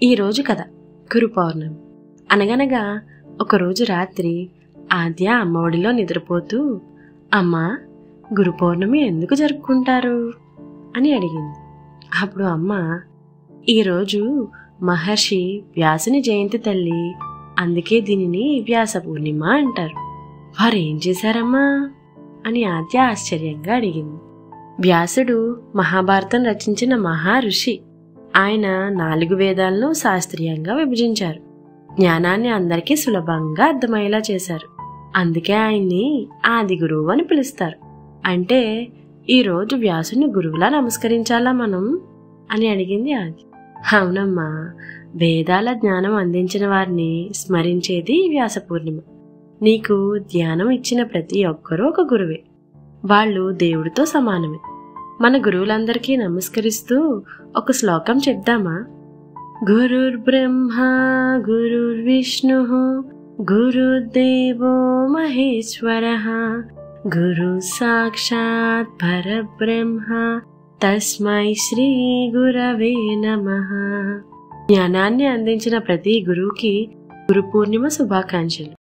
ఈరోజు కథ గురు పౌర్ణమి. అనగనగా ఒకరోజు రాత్రి ఆద్య అమ్మ ఒడిలో నిద్రపోతూ, అమ్మా, గురు పౌర్ణమి ఎందుకు జరుపుకుంటారు అని అడిగింది. అప్పుడు అమ్మ, ఈరోజు మహర్షి వ్యాసుని జయంతి తల్లి, అందుకే దీనిని వ్యాస పూర్ణిమ అంటారు. వారేం చేశారమ్మా అని ఆద్య ఆశ్చర్యంగా అడిగింది. వ్యాసుడు మహాభారతం రచించిన మహా ఋషి. ఆయన 4 వేదాలను శాస్త్రీయంగా విభజించారు. జ్ఞానాన్ని అందరికీ సులభంగా అర్థమయ్యేలా చేశారు. అందుకే ఆయన్ని ఆది గురువు అని పిలుస్తారు. అంటే ఈరోజు వ్యాసుని గురువులా నమస్కరించాలా మనం అని అడిగింది ఆది. అవునమ్మా, వేదాల జ్ఞానం అందించిన వారిని స్మరించేది వ్యాస పూర్ణిమ. నీకు ధ్యానం ఇచ్చిన ప్రతి ఒక్కరూ ఒక గురువే. వాళ్ళు దేవుడితో సమానమే. మన గురువులందరికీ నమస్కరిస్తూ ఒక శ్లోకం చెప్దామా? గురుర్ బ్రహ్మ గురుర్ విష్ణు గురుర్దేవో మహేశ్వరః గురు సాక్షాత్ పరబ్రహ్మ తస్మై శ్రీ గురవే నమః. జ్ఞానాన్ని అందించిన ప్రతి గురువుకి గురు పూర్ణిమ శుభాకాంక్షలు.